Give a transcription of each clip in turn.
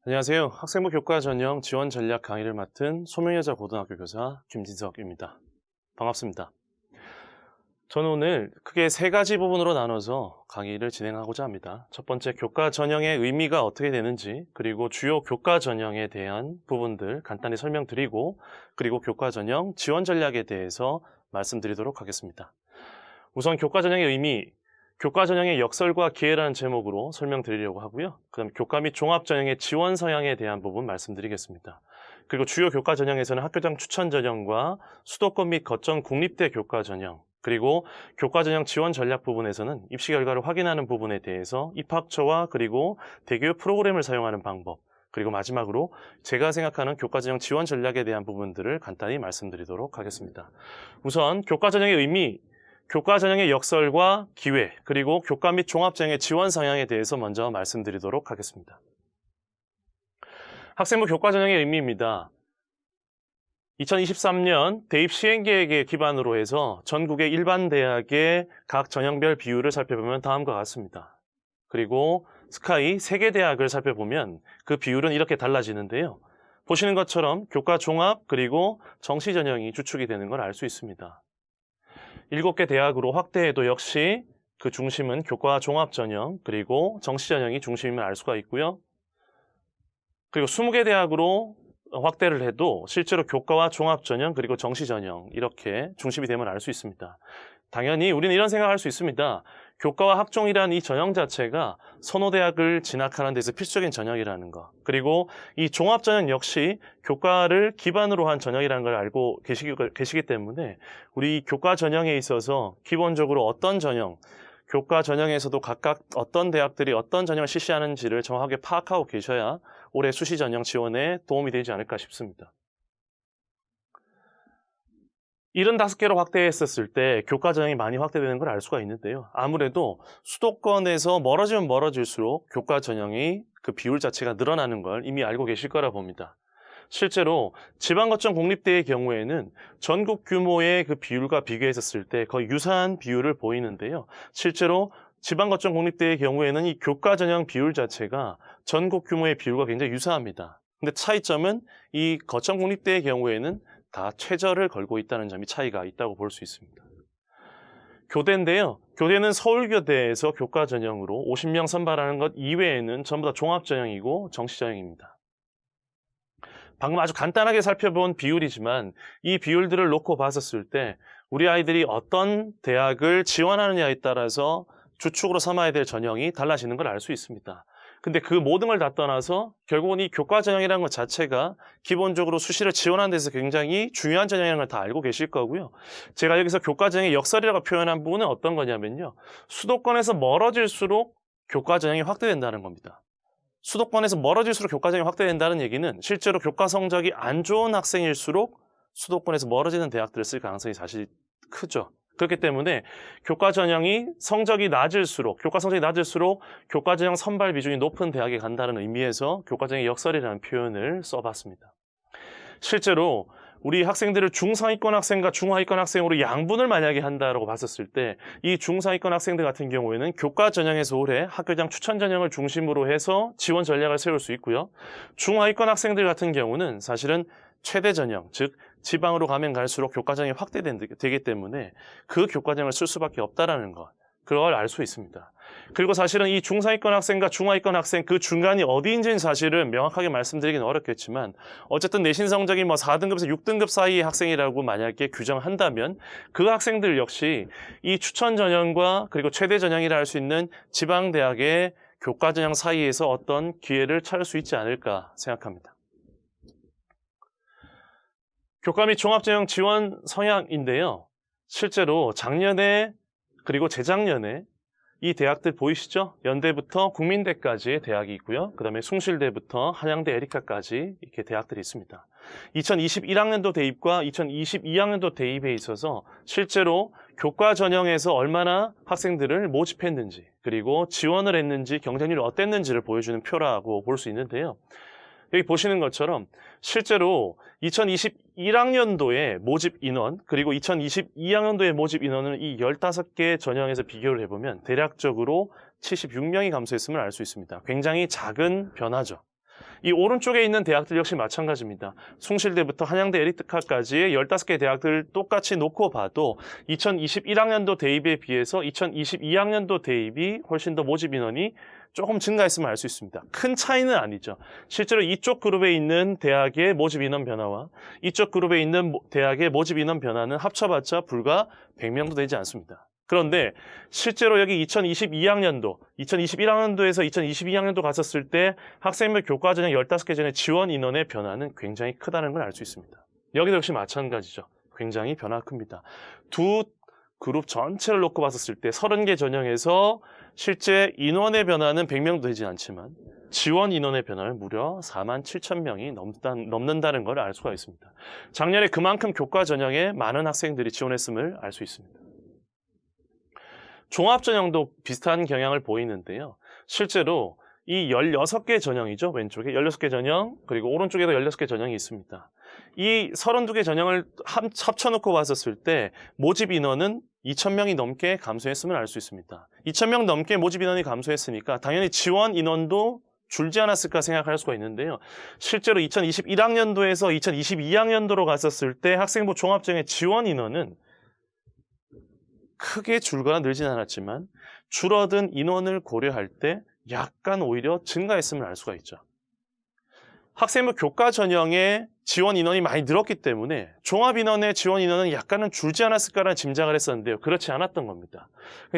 안녕하세요. 학생부 교과 전형 지원 전략 강의를 맡은 소명여자 고등학교 교사 김진석입니다. 반갑습니다. 저는 오늘 크게 세 가지 부분으로 나눠서 강의를 진행하고자 합니다. 첫 번째, 교과 전형의 의미가 어떻게 되는지, 그리고 주요 교과 전형에 대한 부분들 간단히 설명드리고, 그리고 교과 전형 지원 전략에 대해서 말씀드리도록 하겠습니다. 우선 교과 전형의 의미, 교과 전형의 역설과 기회라는 제목으로 설명드리려고 하고요. 그다음 교과 및 종합 전형의 지원 성향에 대한 부분 말씀드리겠습니다. 그리고 주요 교과 전형에서는 학교장 추천 전형과 수도권 및 거점 국립대 교과 전형, 그리고 교과 전형 지원 전략 부분에서는 입시 결과를 확인하는 부분에 대해서 입학처와 그리고 대교육 프로그램을 사용하는 방법, 그리고 마지막으로 제가 생각하는 교과 전형 지원 전략에 대한 부분들을 간단히 말씀드리도록 하겠습니다. 우선 교과 전형의 의미, 교과 전형의 역설과 기회, 그리고 교과 및 종합 전형의 지원 성향에 대해서 먼저 말씀드리도록 하겠습니다. 학생부 교과 전형의 의미입니다. 2023년 대입 시행계획에 기반으로 해서 전국의 일반 대학의 각 전형별 비율을 살펴보면 다음과 같습니다. 그리고 스카이 세계대학을 살펴보면 그 비율은 이렇게 달라지는데요. 보시는 것처럼 교과 종합 그리고 정시 전형이 주축이 되는 걸 알 수 있습니다. 7개 대학으로 확대해도 역시 그 중심은 교과 종합 전형 그리고 정시 전형이 중심임을 알 수가 있고요. 그리고 20개 대학으로 확대를 해도 실제로 교과와 종합 전형 그리고 정시 전형 이렇게 중심이 됨을 알 수 있습니다. 당연히 우리는 이런 생각을 할 수 있습니다. 교과와 학종이라는 이 전형 자체가 선호대학을 진학하는 데서 필수적인 전형이라는 것, 그리고 이 종합 전형 역시 교과를 기반으로 한 전형이라는 걸 알고 계시기 때문에 우리 교과 전형에 있어서 기본적으로 어떤 전형, 교과 전형에서도 각각 어떤 대학들이 어떤 전형을 실시하는지를 정확하게 파악하고 계셔야 올해 수시 전형 지원에 도움이 되지 않을까 싶습니다. 75개로 확대했었을 때 교과 전형이 많이 확대되는 걸 알 수가 있는데요. 아무래도 수도권에서 멀어지면 멀어질수록 교과 전형이 그 비율 자체가 늘어나는 걸 이미 알고 계실 거라 봅니다. 실제로 지방거점 공립대의 경우에는 전국 규모의 그 비율과 비교했었을 때 거의 유사한 비율을 보이는데요. 실제로 지방거점 공립대의 경우에는 이 교과 전형 비율 자체가 전국 규모의 비율과 굉장히 유사합니다. 근데 차이점은 이 거점 공립대의 경우에는 다 최저를 걸고 있다는 점이 차이가 있다고 볼 수 있습니다. 교대인데요. 교대는 서울교대에서 교과 전형으로 50명 선발하는 것 이외에는 전부 다 종합 전형이고 정시 전형입니다. 방금 아주 간단하게 살펴본 비율이지만 이 비율들을 놓고 봤었을 때 우리 아이들이 어떤 대학을 지원하느냐에 따라서 주축으로 삼아야 될 전형이 달라지는 걸 알 수 있습니다. 근데 그 모든 걸 다 떠나서 결국은 이 교과 전형이라는 것 자체가 기본적으로 수시를 지원하는 데서 굉장히 중요한 전형이라는 걸 다 알고 계실 거고요. 제가 여기서 교과 전형의 역설이라고 표현한 부분은 어떤 거냐면요. 수도권에서 멀어질수록 교과 전형이 확대된다는 겁니다. 수도권에서 멀어질수록 교과 전형이 확대된다는 얘기는 실제로 교과 성적이 안 좋은 학생일수록 수도권에서 멀어지는 대학들을 쓸 가능성이 사실 크죠. 그렇기 때문에 교과 전형이 성적이 낮을수록, 교과 성적이 낮을수록 교과 전형 선발 비중이 높은 대학에 간다는 의미에서 교과 전형의 역설이라는 표현을 써봤습니다. 실제로 우리 학생들을 중상위권 학생과 중하위권 학생으로 양분을 만약에 한다라고 봤었을 때 이 중상위권 학생들 같은 경우에는 교과 전형에서 올해 학교장 추천 전형을 중심으로 해서 지원 전략을 세울 수 있고요. 중하위권 학생들 같은 경우는 사실은 최대 전형, 즉 지방으로 가면 갈수록 교과 전형이 확대되기 때문에 그 교과 전형을 쓸 수밖에 없다라는 것, 그걸 알 수 있습니다. 그리고 사실은 이 중상위권 학생과 중하위권 학생 그 중간이 어디인지는 사실은 명확하게 말씀드리기는 어렵겠지만 어쨌든 내신 성적이 4등급에서 6등급 사이의 학생이라고 만약에 규정한다면 그 학생들 역시 이 추천 전형과 그리고 최대 전형이라 할 수 있는 지방대학의 교과 전형 사이에서 어떤 기회를 찾을 수 있지 않을까 생각합니다. 교과 및 종합전형 지원 성향인데요. 실제로 작년에 그리고 재작년에 이 대학들 보이시죠? 연대부터 국민대까지의 대학이 있고요. 그 다음에 숭실대부터 한양대 에리카까지 이렇게 대학들이 있습니다. 2021학년도 대입과 2022학년도 대입에 있어서 실제로 교과 전형에서 얼마나 학생들을 모집했는지 그리고 지원을 했는지 경쟁률이 어땠는지를 보여주는 표라고 볼 수 있는데요. 여기 보시는 것처럼 실제로 2021학년도의 모집 인원 그리고 2022학년도의 모집 인원을 이 15개 전형에서 비교를 해보면 대략적으로 76명이 감소했음을 알 수 있습니다. 굉장히 작은 변화죠. 이 오른쪽에 있는 대학들 역시 마찬가지입니다. 숭실대부터 한양대 에리트카까지의 15개 대학들 똑같이 놓고 봐도 2021학년도 대입에 비해서 2022학년도 대입이 훨씬 더 모집 인원이 조금 증가했음을 알 수 있습니다. 큰 차이는 아니죠. 실제로 이쪽 그룹에 있는 대학의 모집 인원 변화와 이쪽 그룹에 있는 대학의 모집 인원 변화는 합쳐봤자 불과 100명도 되지 않습니다. 그런데 실제로 여기 2022학년도, 2021학년도에서 2022학년도 갔었을 때 학생부 교과 전형 15개 전의 지원 인원의 변화는 굉장히 크다는 걸 알 수 있습니다. 여기도 역시 마찬가지죠. 굉장히 변화가 큽니다. 두 그룹 전체를 놓고 봤었을 때 30개 전형에서 실제 인원의 변화는 100명도 되지 않지만 지원 인원의 변화는 무려 47,000명이 넘는다는 걸 알 수가 있습니다. 작년에 그만큼 교과 전형에 많은 학생들이 지원했음을 알 수 있습니다. 종합 전형도 비슷한 경향을 보이는데요. 실제로 이 16개 전형이죠. 왼쪽에 16개 전형, 그리고 오른쪽에도 16개 전형이 있습니다. 이 32개 전형을 합쳐놓고 봤었을 때 모집 인원은 2,000명이 넘게 감소했음을 알 수 있습니다. 2,000명 넘게 모집 인원이 감소했으니까 당연히 지원 인원도 줄지 않았을까 생각할 수가 있는데요. 실제로 2021학년도에서 2022학년도로 갔었을 때 학생부 종합전형의 지원 인원은 크게 줄거나 늘진 않았지만 줄어든 인원을 고려할 때 약간 오히려 증가했음을 알 수가 있죠. 학생부 교과 전형의 지원 인원이 많이 늘었기 때문에 종합 인원의 지원 인원은 약간은 줄지 않았을까라는 짐작을 했었는데요. 그렇지 않았던 겁니다.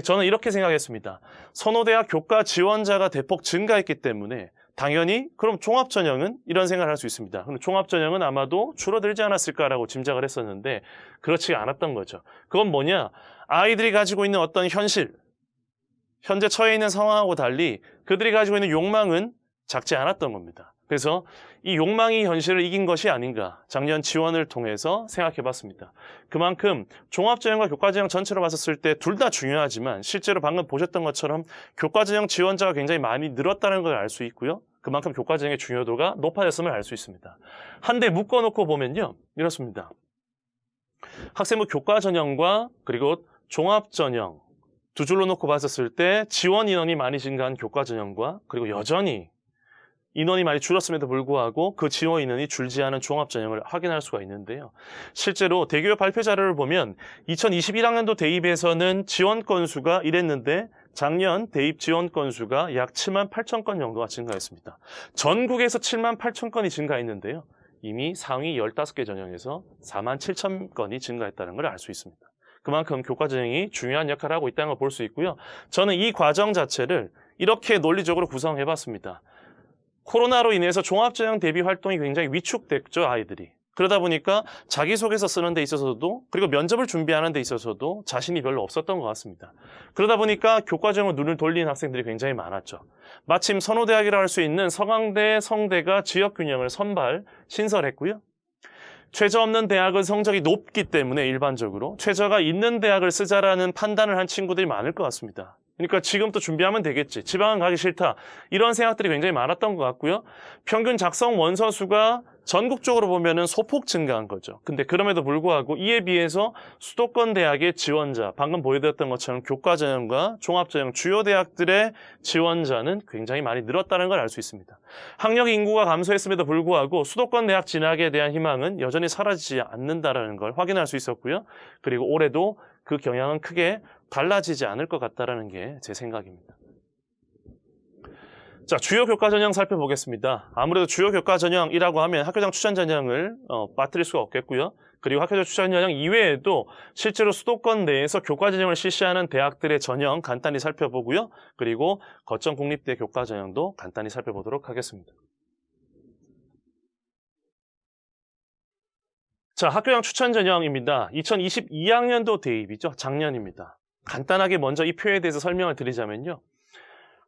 저는 이렇게 생각했습니다. 선호대학 교과 지원자가 대폭 증가했기 때문에 당연히 그럼 종합 전형은 이런 생각을 할 수 있습니다. 그럼 종합 전형은 아마도 줄어들지 않았을까라고 짐작을 했었는데 그렇지 않았던 거죠. 그건 뭐냐? 아이들이 가지고 있는 어떤 현실, 현재 처해 있는 상황하고 달리 그들이 가지고 있는 욕망은 작지 않았던 겁니다. 그래서 이 욕망이 현실을 이긴 것이 아닌가 작년 지원을 통해서 생각해 봤습니다. 그만큼 종합전형과 교과전형 전체로 봤었을 때 둘 다 중요하지만 실제로 방금 보셨던 것처럼 교과전형 지원자가 굉장히 많이 늘었다는 걸 알 수 있고요. 그만큼 교과전형의 중요도가 높아졌음을 알 수 있습니다. 한데 묶어놓고 보면요. 이렇습니다. 학생부 교과전형과 그리고 종합전형 두 줄로 놓고 봤었을 때 지원 인원이 많이 증가한 교과전형과 그리고 여전히 인원이 많이 줄었음에도 불구하고 그 지원 인원이 줄지 않은 종합전형을 확인할 수가 있는데요. 실제로 대교육 발표 자료를 보면 2021학년도 대입에서는 지원 건수가 이랬는데 작년 대입 지원 건수가 약 7만 8천 건 정도가 증가했습니다. 전국에서 7만 8천 건이 증가했는데요. 이미 상위 15개 전형에서 4만 7천 건이 증가했다는 걸 알 수 있습니다. 그만큼 교과전형이 중요한 역할을 하고 있다는 걸 볼 수 있고요. 저는 이 과정 자체를 이렇게 논리적으로 구성해봤습니다. 코로나로 인해서 종합전형 대비 활동이 굉장히 위축됐죠, 아이들이. 그러다 보니까 자기소개서 쓰는 데 있어서도 그리고 면접을 준비하는 데 있어서도 자신이 별로 없었던 것 같습니다. 그러다 보니까 교과전형으로 눈을 돌리는 학생들이 굉장히 많았죠. 마침 선호대학이라 할 수 있는 서강대, 성대가 지역균형을 신설했고요. 최저 없는 대학은 성적이 높기 때문에 일반적으로 최저가 있는 대학을 쓰자라는 판단을 한 친구들이 많을 것 같습니다. 그러니까 지금부터 준비하면 되겠지. 지방은 가기 싫다. 이런 생각들이 굉장히 많았던 것 같고요. 평균 작성 원서 수가 전국적으로 보면은 소폭 증가한 거죠. 근데 그럼에도 불구하고 이에 비해서 수도권 대학의 지원자, 방금 보여드렸던 것처럼 교과전형과 종합전형 주요 대학들의 지원자는 굉장히 많이 늘었다는 걸 알 수 있습니다. 학력 인구가 감소했음에도 불구하고 수도권 대학 진학에 대한 희망은 여전히 사라지지 않는다는 걸 확인할 수 있었고요. 그리고 올해도 그 경향은 크게 달라지지 않을 것 같다는 게 제 생각입니다. 자, 주요 교과 전형 살펴보겠습니다. 아무래도 주요 교과 전형이라고 하면 학교장 추천 전형을 빠뜨릴 수가 없겠고요. 그리고 학교장 추천 전형 이외에도 실제로 수도권 내에서 교과 전형을 실시하는 대학들의 전형 간단히 살펴보고요. 그리고 거점 국립대 교과 전형도 간단히 살펴보도록 하겠습니다. 자, 학교장 추천 전형입니다. 2022학년도 대입이죠. 작년입니다. 간단하게 먼저 이 표에 대해서 설명을 드리자면요.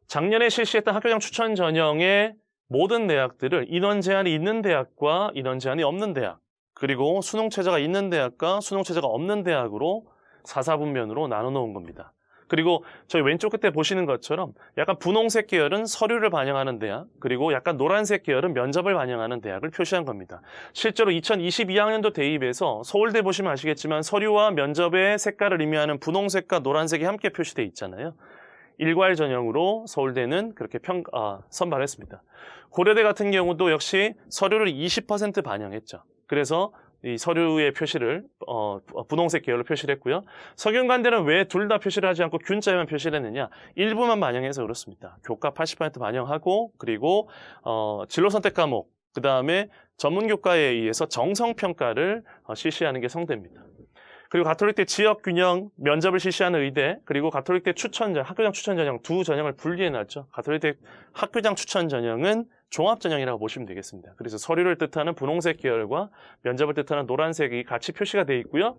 작년에 실시했던 학교장 추천 전형의 모든 대학들을 인원 제한이 있는 대학과 인원 제한이 없는 대학, 그리고 수능 최저가 있는 대학과 수능 최저가 없는 대학으로 사사분면으로 나눠 놓은 겁니다. 그리고 저희 왼쪽 끝에 보시는 것처럼 약간 분홍색 계열은 서류를 반영하는 대학, 그리고 약간 노란색 계열은 면접을 반영하는 대학을 표시한 겁니다. 실제로 2022학년도 대입에서 서울대 보시면 아시겠지만 서류와 면접의 색깔을 의미하는 분홍색과 노란색이 함께 표시되어 있잖아요. 일괄 전형으로 서울대는 그렇게 선발했습니다. 고려대 같은 경우도 역시 서류를 20% 반영했죠. 그래서 이 서류의 표시를 분홍색 계열로 표시를 했고요. 석윤관대는 왜 둘 다 표시를 하지 않고 균자에만 표시를 했느냐? 일부만 반영해서 그렇습니다. 교과 80% 반영하고 그리고 진로 선택 과목 그 다음에 전문교과에 의해서 정성평가를 실시하는 게 성대입니다. 그리고 가톨릭대 지역균형 면접을 실시하는 의대, 그리고 가톨릭대 학교장 추천 전형 두 전형을 분리해놨죠. 가톨릭대 학교장 추천 전형은 종합전형이라고 보시면 되겠습니다. 그래서 서류를 뜻하는 분홍색 계열과 면접을 뜻하는 노란색이 같이 표시가 되어 있고요.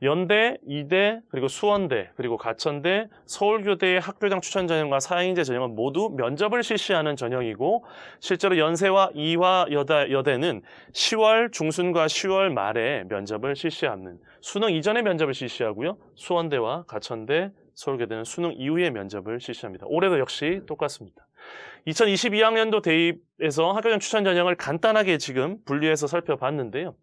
연대, 이대, 그리고 수원대, 그리고 가천대, 서울교대의 학교장 추천 전형과 사행인재 전형은 모두 면접을 실시하는 전형이고, 실제로 연세와 이화 여대는 10월 중순과 10월 말에 면접을 실시하는, 수능 이전에 면접을 실시하고요. 수원대와 가천대, 서울교대는 수능 이후에 면접을 실시합니다. 올해도 역시 똑같습니다. 2022학년도 대입에서 학교장 추천 전형을 간단하게 지금 분리해서 살펴봤는데요.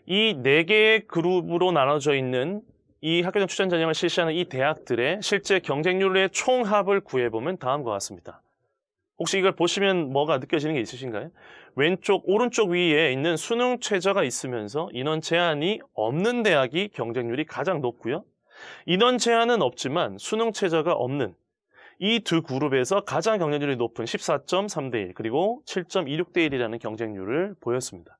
이 4개의 그룹으로 나눠져 있는 이 학교장 추천 전형을 실시하는 이 대학들의 실제 경쟁률의 총합을 구해보면 다음과 같습니다. 혹시 이걸 보시면 뭐가 느껴지는 게 있으신가요? 오른쪽 위에 있는 수능 최저가 있으면서 인원 제한이 없는 대학이 경쟁률이 가장 높고요. 인원 제한은 없지만 수능 최저가 없는 이 두 그룹에서 가장 경쟁률이 높은 14.3대 1 그리고 7.26대 1이라는 경쟁률을 보였습니다.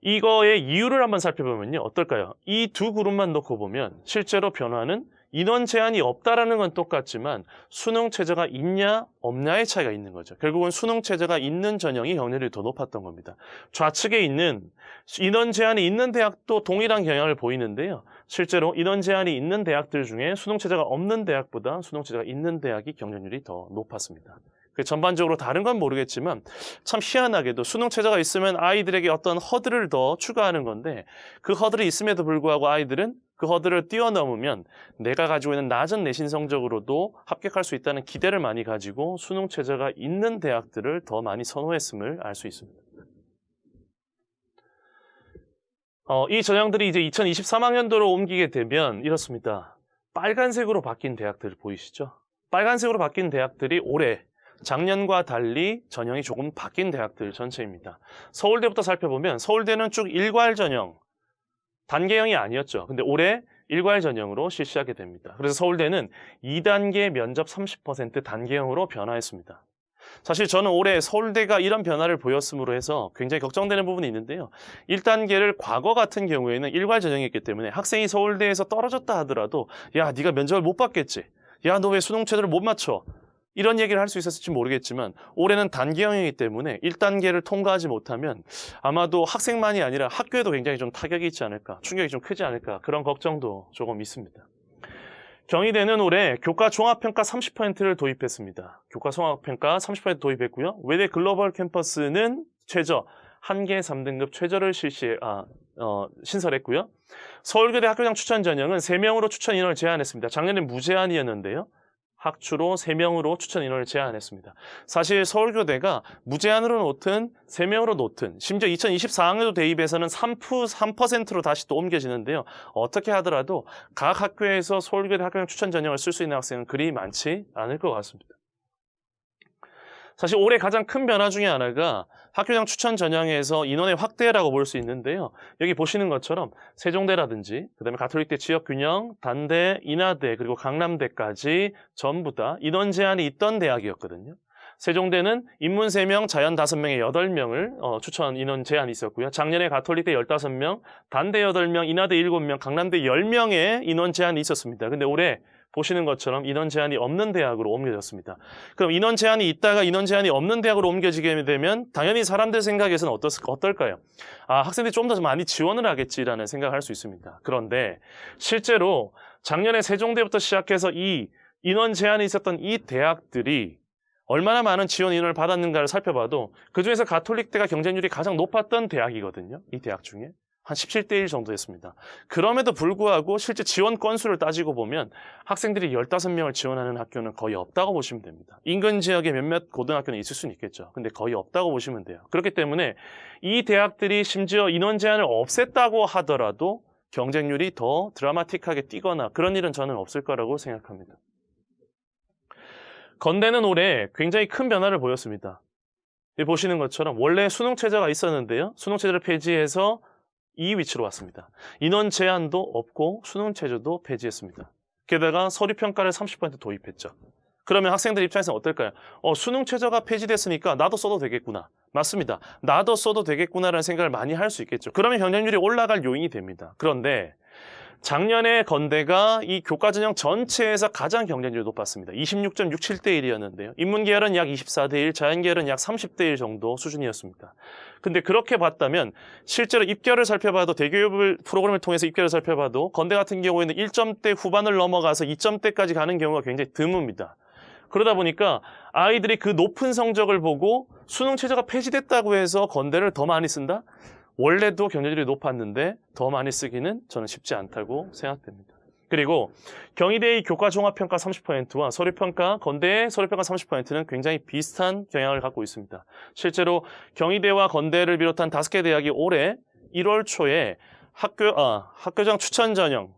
이거의 이유를 한번 살펴보면요. 어떨까요? 이 두 그룹만 놓고 보면 실제로 변화는 인원 제한이 없다라는 건 똑같지만 수능 최저가 있냐 없냐의 차이가 있는 거죠. 결국은 수능 최저가 있는 전형이 경쟁률이 더 높았던 겁니다. 좌측에 있는 인원 제한이 있는 대학도 동일한 경향을 보이는데요. 실제로 인원 제한이 있는 대학들 중에 수능 최저가 없는 대학보다 수능 최저가 있는 대학이 경쟁률이 더 높았습니다. 전반적으로 다른 건 모르겠지만 참 희한하게도 수능 최저가 있으면 아이들에게 어떤 허들을 더 추가하는 건데 그 허들이 있음에도 불구하고 아이들은 그 허들을 뛰어넘으면 내가 가지고 있는 낮은 내신 성적으로도 합격할 수 있다는 기대를 많이 가지고 수능 최저가 있는 대학들을 더 많이 선호했음을 알 수 있습니다. 이 전형들이 이제 2023학년도로 옮기게 되면 이렇습니다. 빨간색으로 바뀐 대학들 보이시죠? 빨간색으로 바뀐 대학들이 올해 작년과 달리 전형이 조금 바뀐 대학들 전체입니다. 서울대부터 살펴보면 서울대는 쭉 일괄 전형, 단계형이 아니었죠. 근데 올해 일괄 전형으로 실시하게 됩니다. 그래서 서울대는 2단계 면접 30% 단계형으로 변화했습니다. 사실 저는 올해 서울대가 이런 변화를 보였음으로 해서 굉장히 걱정되는 부분이 있는데요. 1단계를 과거 같은 경우에는 일괄 전형이었기 때문에 학생이 서울대에서 떨어졌다 하더라도 야, 네가 면접을 못 받겠지. 야, 너 왜 수능 최저를 못 맞춰? 이런 얘기를 할 수 있었을지 모르겠지만 올해는 단계형이기 때문에 1단계를 통과하지 못하면 아마도 학생만이 아니라 학교에도 굉장히 좀 타격이 있지 않을까, 충격이 좀 크지 않을까 그런 걱정도 조금 있습니다. 경희대는 올해 교과 종합평가 30%를 도입했습니다. 교과 종합평가 30% 도입했고요. 외대 글로벌 캠퍼스는 최저 1개 3등급 최저를 신설했고요. 서울교대 학교장 추천 전형은 3명으로 추천 인원을 제한했습니다. 작년에 무제한이었는데요. 학추로 3명으로 추천 인원을 제한했습니다. 사실 서울교대가 무제한으로 놓든 3명으로 놓든 심지어 2024학년도 대입에서는 3%로 다시 또 옮겨지는데요. 어떻게 하더라도 각 학교에서 서울교대 학교장 추천 전형을 쓸 수 있는 학생은 그리 많지 않을 것 같습니다. 사실 올해 가장 큰 변화 중에 하나가 학교장 추천 전형에서 인원의 확대라고 볼 수 있는데요. 여기 보시는 것처럼 세종대라든지 그다음에 가톨릭대 지역균형, 단대, 인하대 그리고 강남대까지 전부 다 인원 제한이 있던 대학이었거든요. 세종대는 인문 3명, 자연 5명에 8명을 추천 인원 제한이 있었고요. 작년에 가톨릭대 15명, 단대 8명, 인하대 7명, 강남대 10명의 인원 제한이 있었습니다. 근데 올해 보시는 것처럼 인원 제한이 없는 대학으로 옮겨졌습니다. 그럼 인원 제한이 있다가 인원 제한이 없는 대학으로 옮겨지게 되면 당연히 사람들 생각에서는 어떨까요? 아, 학생들이 좀 더 많이 지원을 하겠지라는 생각을 할 수 있습니다. 그런데 실제로 작년에 세종대부터 시작해서 이 인원 제한이 있었던 이 대학들이 얼마나 많은 지원 인원을 받았는가를 살펴봐도 그중에서 가톨릭대가 경쟁률이 가장 높았던 대학이거든요. 이 대학 중에. 한 17대 1 정도 됐습니다. 그럼에도 불구하고 실제 지원 건수를 따지고 보면 학생들이 15명을 지원하는 학교는 거의 없다고 보시면 됩니다. 인근 지역에 몇몇 고등학교는 있을 수는 있겠죠. 근데 거의 없다고 보시면 돼요. 그렇기 때문에 이 대학들이 심지어 인원 제한을 없앴다고 하더라도 경쟁률이 더 드라마틱하게 뛰거나 그런 일은 저는 없을 거라고 생각합니다. 건대는 올해 굉장히 큰 변화를 보였습니다. 보시는 것처럼 원래 수능체제가 있었는데요. 수능체제를 폐지해서 이 위치로 왔습니다. 인원 제한도 없고 수능체제도 폐지했습니다. 게다가 서류평가를 30% 도입했죠. 그러면 학생들 입장에서는 어떨까요? 수능체제가 폐지됐으니까 나도 써도 되겠구나. 맞습니다. 나도 써도 되겠구나라는 생각을 많이 할 수 있겠죠. 그러면 경쟁률이 올라갈 요인이 됩니다. 그런데 작년에 건대가 이 교과전형 전체에서 가장 경쟁률이 높았습니다. 26.67대 1이었는데요. 인문계열은 약 24대 1, 자연계열은 약 30대 1 정도 수준이었습니다. 근데 그렇게 봤다면 실제로 입결을 살펴봐도 대교육 프로그램을 통해서 입결을 살펴봐도 건대 같은 경우에는 1점대 후반을 넘어가서 2점대까지 가는 경우가 굉장히 드뭅니다. 그러다 보니까 아이들이 그 높은 성적을 보고 수능체제가 폐지됐다고 해서 건대를 더 많이 쓴다? 원래도 경쟁률이 높았는데 더 많이 쓰기는 저는 쉽지 않다고 생각됩니다. 그리고 경희대의 교과종합평가 30%와 서류평가, 건대의 서류평가 30%는 굉장히 비슷한 경향을 갖고 있습니다. 실제로 경희대와 건대를 비롯한 5개 대학이 올해 1월 초에 학교장 추천 전형,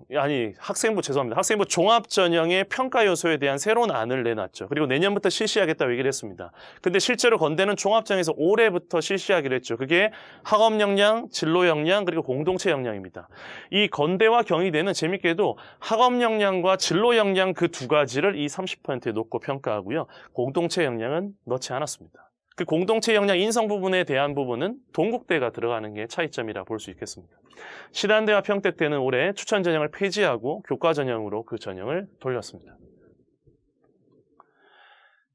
학생부 종합 전형의 평가 요소에 대한 새로운 안을 내놨죠. 그리고 내년부터 실시하겠다고 얘기를 했습니다. 근데 실제로 건대는 종합 전형에서 올해부터 실시하기로 했죠. 그게 학업 역량, 진로 역량, 그리고 공동체 역량입니다. 이 건대와 경희대는 재밌게도 학업 역량과 진로 역량 그 두 가지를 이 30%에 놓고 평가하고요. 공동체 역량은 넣지 않았습니다. 그 공동체 역량 인성 부분에 대한 부분은 동국대가 들어가는 게 차이점이라 볼 수 있겠습니다. 신한대와 평택대는 올해 추천 전형을 폐지하고 교과 전형으로 그 전형을 돌렸습니다.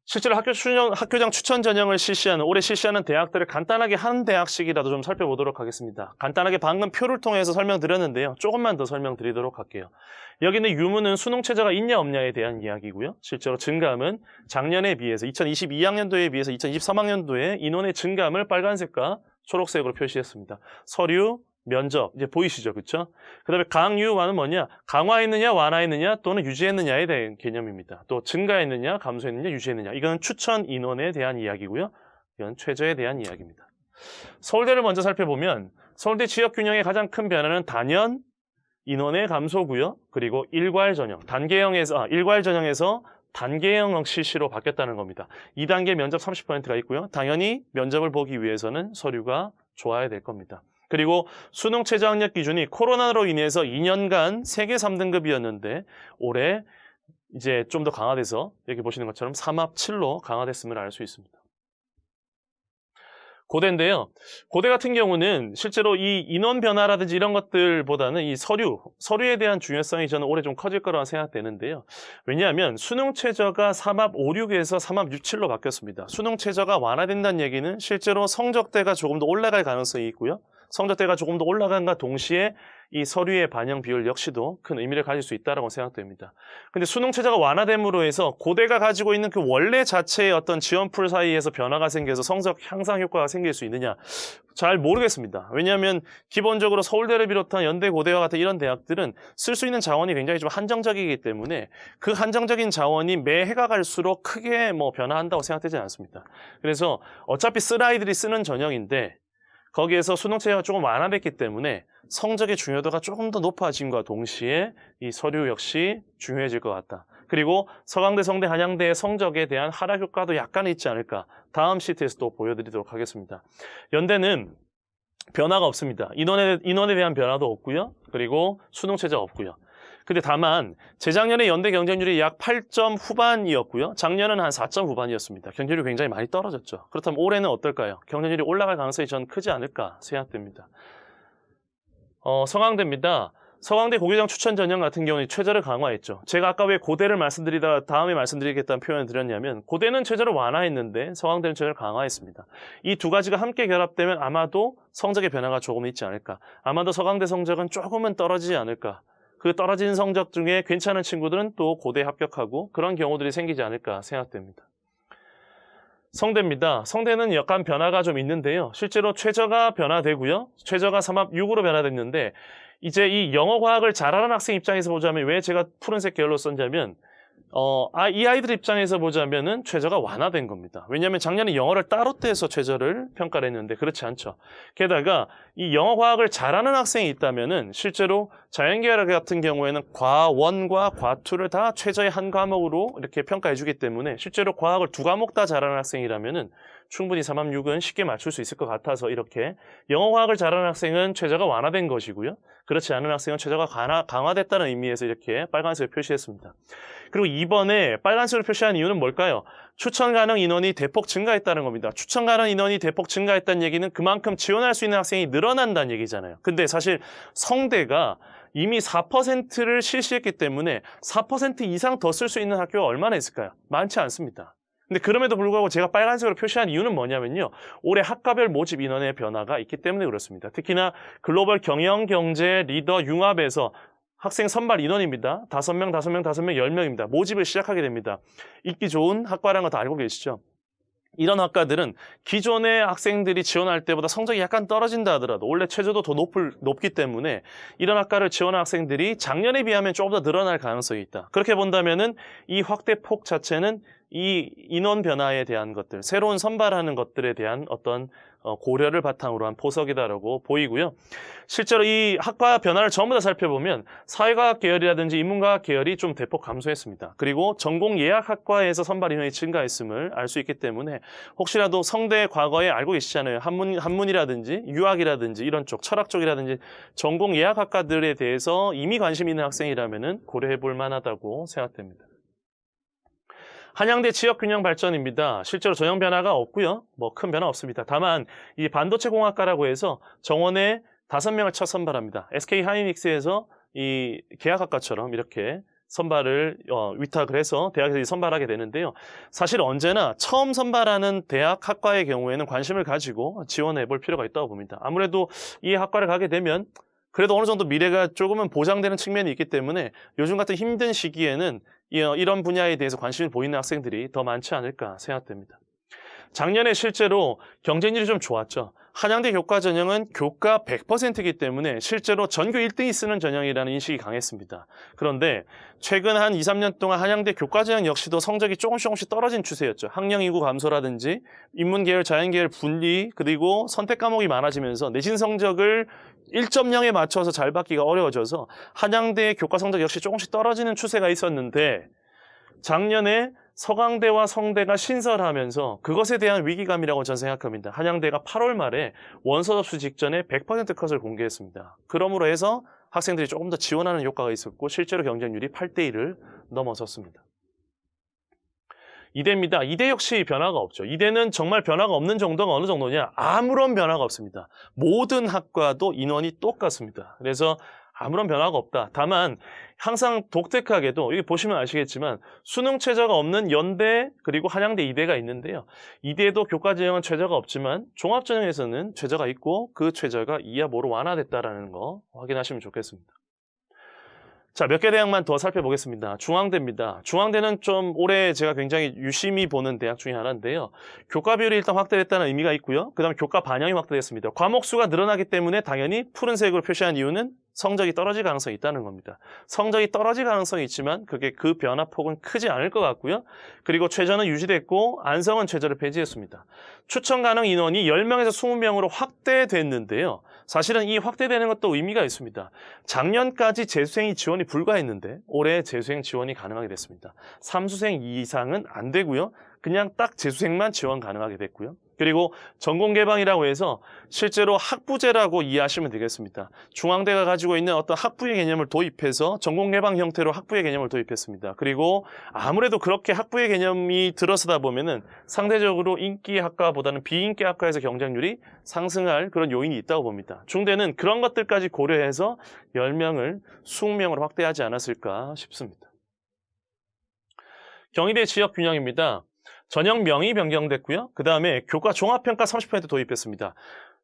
실제로 학교장 추천 전형을 올해 실시하는 대학들을 간단하게 한 대학씩이라도 좀 살펴보도록 하겠습니다. 간단하게 방금 표를 통해서 설명드렸는데요. 조금만 더 설명드리도록 할게요. 여기는 유무는 수능체제가 있냐 없냐에 대한 이야기고요. 실제로 증감은 작년에 비해서 2022학년도에 비해서 2023학년도에 인원의 증감을 빨간색과 초록색으로 표시했습니다. 서류, 면접, 이제 보이시죠? 그렇죠? 그 다음에 강유와는 뭐냐? 강화했느냐, 완화했느냐, 또는 유지했느냐에 대한 개념입니다. 또 증가했느냐, 감소했느냐, 유지했느냐. 이건 추천 인원에 대한 이야기고요. 이건 최저에 대한 이야기입니다. 서울대를 먼저 살펴보면 서울대 지역균형의 가장 큰 변화는 단연 인원의 감소고요. 그리고 일괄 전형, 일괄 전형에서 단계형 실시로 바뀌었다는 겁니다. 2단계 면접 30%가 있고요. 당연히 면접을 보기 위해서는 서류가 좋아야 될 겁니다. 그리고 수능 최저 학력 기준이 코로나로 인해서 2년간 세계 3등급이었는데 올해 이제 좀 더 강화돼서 여기 보시는 것처럼 3합 7로 강화됐음을 알 수 있습니다. 고대인데요. 고대 같은 경우는 실제로 이 인원 변화라든지 이런 것들보다는 이 서류에 대한 중요성이 저는 올해 좀 커질 거라고 생각되는데요. 왜냐하면 수능 최저가 3합 5, 6에서 3합 6, 7로 바뀌었습니다. 수능 최저가 완화된다는 얘기는 실제로 성적대가 조금 더 올라갈 가능성이 있고요. 성적대가 조금 더 올라간과 동시에 이 서류의 반영 비율 역시도 큰 의미를 가질 수 있다고 생각됩니다. 근데 수능 최저가 완화됨으로 해서 고대가 가지고 있는 그 원래 자체의 어떤 지원풀 사이에서 변화가 생겨서 성적 향상 효과가 생길 수 있느냐? 잘 모르겠습니다. 왜냐하면 기본적으로 서울대를 비롯한 연대, 고대와 같은 이런 대학들은 쓸 수 있는 자원이 굉장히 좀 한정적이기 때문에 그 한정적인 자원이 매해가 갈수록 크게 변화한다고 생각되지 않습니다. 그래서 어차피 쓸 아이들이 쓰는 전형인데 거기에서 수능 체제가 조금 완화됐기 때문에 성적의 중요도가 조금 더 높아짐과 동시에 이 서류 역시 중요해질 것 같다. 그리고 서강대, 성대, 한양대의 성적에 대한 하락 효과도 약간 있지 않을까. 다음 시트에서 또 보여드리도록 하겠습니다. 연대는 변화가 없습니다. 인원에 대한 변화도 없고요. 그리고 수능 체제 없고요. 근데 다만 재작년에 연대 경쟁률이 약 8점 후반이었고요. 작년은 한 4점 후반이었습니다. 경쟁률이 굉장히 많이 떨어졌죠. 그렇다면 올해는 어떨까요? 경쟁률이 올라갈 가능성이 전 크지 않을까 생각됩니다. 서강대입니다. 서강대 고교장 추천 전형 같은 경우는 최저를 강화했죠. 제가 아까 왜 고대를 말씀드리다가 다음에 말씀드리겠다는 표현을 드렸냐면 고대는 최저를 완화했는데 서강대는 최저를 강화했습니다. 이 두 가지가 함께 결합되면 아마도 성적의 변화가 조금 있지 않을까. 아마도 서강대 성적은 조금은 떨어지지 않을까. 그 떨어진 성적 중에 괜찮은 친구들은 또 고대에 합격하고 그런 경우들이 생기지 않을까 생각됩니다. 성대입니다. 성대는 약간 변화가 좀 있는데요. 실제로 최저가 변화되고요. 최저가 3합 6으로 변화됐는데 이제 이 영어 과학을 잘하는 학생 입장에서 보자면 왜 제가 푸른색 계열로 썼냐면 이 아이들 입장에서 보자면은 최저가 완화된 겁니다. 왜냐하면 작년에 영어를 따로 떼서 최저를 평가를 했는데 그렇지 않죠. 게다가 이 영어 과학을 잘하는 학생이 있다면은 실제로 자연계열 같은 경우에는 과1과 과2를 다 최저의 한 과목으로 이렇게 평가해 주기 때문에 실제로 과학을 두 과목 다 잘하는 학생이라면은 충분히 3합6은 쉽게 맞출 수 있을 것 같아서 이렇게 영어 과학을 잘하는 학생은 최저가 완화된 것이고요. 그렇지 않은 학생은 최저가 강화됐다는 의미에서 이렇게 빨간색을 표시했습니다. 그리고 이번에 빨간색을 표시한 이유는 뭘까요? 추천 가능 인원이 대폭 증가했다는 겁니다. 추천 가능 인원이 대폭 증가했다는 얘기는 그만큼 지원할 수 있는 학생이 늘어난다는 얘기잖아요. 근데 사실 성대가 이미 4%를 실시했기 때문에 4% 이상 더 쓸 수 있는 학교가 얼마나 있을까요? 많지 않습니다. 근데 그럼에도 불구하고 제가 빨간색으로 표시한 이유는 뭐냐면요. 올해 학과별 모집 인원의 변화가 있기 때문에 그렇습니다. 특히나 글로벌 경영, 경제, 리더, 융합에서 학생 선발 인원입니다. 5명, 5명, 5명, 10명입니다. 모집을 시작하게 됩니다. 인기 좋은 학과라는 거 다 알고 계시죠? 이런 학과들은 기존의 학생들이 지원할 때보다 성적이 약간 떨어진다 하더라도 원래 최저도 더 높기 때문에 이런 학과를 지원한 학생들이 작년에 비하면 조금 더 늘어날 가능성이 있다. 그렇게 본다면은 이 확대폭 자체는 이 인원 변화에 대한 것들, 새로운 선발하는 것들에 대한 어떤 고려를 바탕으로 한 포석이다라고 보이고요. 실제로 이 학과 변화를 전부 다 살펴보면 사회과학 계열이라든지 인문과학 계열이 좀 대폭 감소했습니다. 그리고 전공 예약학과에서 선발 인원이 증가했음을 알 수 있기 때문에 혹시라도 성대 과거에 알고 계시잖아요. 한문이라든지 유학이라든지 이런 쪽, 철학 쪽이라든지 전공 예약학과들에 대해서 이미 관심 있는 학생이라면 고려해 볼 만하다고 생각됩니다. 한양대 지역균형 발전입니다. 실제로 전형 변화가 없고요. 뭐 큰 변화 없습니다. 다만 이 반도체공학과라고 해서 정원에 5명을 첫 선발합니다. SK 하이닉스에서 이 계약학과처럼 이렇게 선발을 위탁을 해서 대학에서 선발하게 되는데요. 사실 언제나 처음 선발하는 대학 학과의 경우에는 관심을 가지고 지원해 볼 필요가 있다고 봅니다. 아무래도 이 학과를 가게 되면 그래도 어느 정도 미래가 조금은 보장되는 측면이 있기 때문에 요즘 같은 힘든 시기에는 이런 분야에 대해서 관심을 보이는 학생들이 더 많지 않을까 생각됩니다. 작년에 실제로 경쟁률이 좀 좋았죠. 한양대 교과 전형은 교과 100%이기 때문에 실제로 전교 1등이 쓰는 전형이라는 인식이 강했습니다. 그런데 최근 한 2, 3년 동안 한양대 교과 전형 역시도 성적이 조금씩 떨어진 추세였죠. 학령 인구 감소라든지 인문계열, 자연계열 분리 그리고 선택 과목이 많아지면서 내신 성적을 1.0에 맞춰서 잘 받기가 어려워져서 한양대의 교과 성적 역시 조금씩 떨어지는 추세가 있었는데 작년에 서강대와 성대가 신설하면서 그것에 대한 위기감이라고 저는 생각합니다. 한양대가 8월 말에 원서 접수 직전에 100% 컷을 공개했습니다. 그러므로 해서 학생들이 조금 더 지원하는 효과가 있었고 실제로 경쟁률이 8대1을 넘어섰습니다. 이대입니다. 이대 역시 변화가 없죠. 이대는 정말 변화가 없는 정도가 어느 정도냐? 아무런 변화가 없습니다. 모든 학과도 인원이 똑같습니다. 그래서 아무런 변화가 없다. 다만 항상 독특하게도 여기 보시면 아시겠지만 수능 최저가 없는 연대 그리고 한양대 이대가 있는데요. 이대도 교과 전형은 최저가 없지만 종합 전형에서는 최저가 있고 그 최저가 2하 5로 완화됐다라는 거 확인하시면 좋겠습니다. 자, 몇 개 대학만 더 살펴보겠습니다. 중앙대입니다. 중앙대는 좀 올해 제가 굉장히 유심히 보는 대학 중에 하나인데요. 교과 비율이 일단 확대됐다는 의미가 있고요. 그 다음에 교과 반영이 확대됐습니다. 과목 수가 늘어나기 때문에 당연히 푸른색으로 표시한 이유는 성적이 떨어질 가능성이 있다는 겁니다. 성적이 떨어질 가능성이 있지만 그게 그 변화폭은 크지 않을 것 같고요. 그리고 최저는 유지됐고 안성은 최저를 폐지했습니다. 추천 가능 인원이 10명에서 20명으로 확대됐는데요. 사실은 이 확대되는 것도 의미가 있습니다. 작년까지 재수생이 지원이 불가했는데 올해 재수생 지원이 가능하게 됐습니다. 3수생 이상은 안 되고요. 그냥 딱 재수생만 지원 가능하게 됐고요. 그리고 전공 개방이라고 해서 실제로 학부제라고 이해하시면 되겠습니다. 중앙대가 가지고 있는 어떤 학부의 개념을 도입해서 전공 개방 형태로 학부의 개념을 도입했습니다. 그리고 아무래도 그렇게 학부의 개념이 들어서다 보면은 상대적으로 인기 학과보다는 비인기 학과에서 경쟁률이 상승할 그런 요인이 있다고 봅니다. 중대는 그런 것들까지 고려해서 10명을 20명으로 확대하지 않았을까 싶습니다. 경희대 지역 균형입니다. 전형명이 변경됐고요. 그 다음에 교과 종합평가 30% 도입했습니다.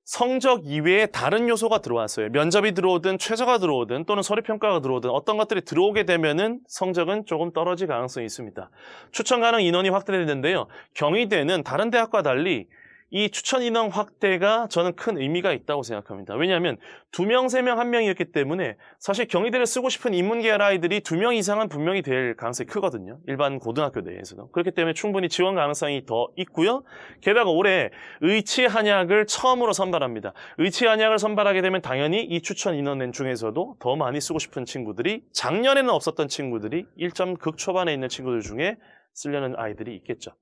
성적 이외에 다른 요소가 들어왔어요. 면접이 들어오든 최저가 들어오든 또는 서류평가가 들어오든 어떤 것들이 들어오게 되면은 성적은 조금 떨어질 가능성이 있습니다. 추천 가능 인원이 확대됐는데요. 경희대는 다른 대학과 달리 이 추천 인원 확대가 저는 큰 의미가 있다고 생각합니다. 왜냐하면 2명, 3명, 1명이었기 때문에 사실 경희대를 쓰고 싶은 인문계열 아이들이 2명 이상은 분명히 될 가능성이 크거든요. 일반 고등학교 내에서도. 그렇기 때문에 충분히 지원 가능성이 더 있고요. 게다가 올해 의치한약을 처음으로 선발합니다. 의치한약을 선발하게 되면 당연히 이 추천 인원 중에서도 더 많이 쓰고 싶은 친구들이 작년에는 없었던 친구들이 1점 극초반에 있는 친구들 중에 쓰려는 아이들이 있겠죠.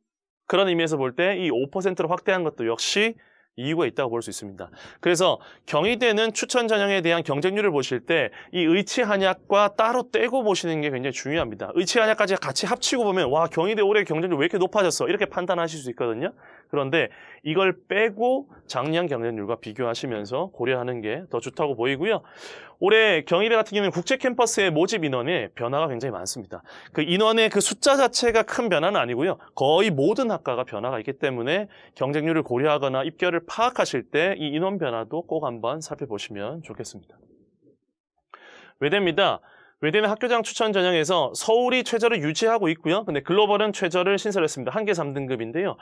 그런 의미에서 볼 때 이 5%로 확대한 것도 역시 이유가 있다고 볼 수 있습니다. 그래서 경희대는 추천 전형에 대한 경쟁률을 보실 때 이 의치한약과 따로 떼고 보시는 게 굉장히 중요합니다. 의치한약까지 같이 합치고 보면 와, 경희대 올해 경쟁률 왜 이렇게 높아졌어? 이렇게 판단하실 수 있거든요. 그런데 이걸 빼고 작년 경쟁률과 비교하시면서 고려하는 게 더 좋다고 보이고요. 올해 경희대 같은 경우는 국제 캠퍼스의 모집 인원에 변화가 굉장히 많습니다. 그 인원의 그 숫자 자체가 큰 변화는 아니고요. 거의 모든 학과가 변화가 있기 때문에 경쟁률을 고려하거나 입결을 파악하실 때 이 인원 변화도 꼭 한번 살펴보시면 좋겠습니다. 외대입니다. 외대는 학교장 추천 전형에서 서울이 최저를 유지하고 있고요. 근데 글로벌은 최저를 신설했습니다. 한계 3등급인데요.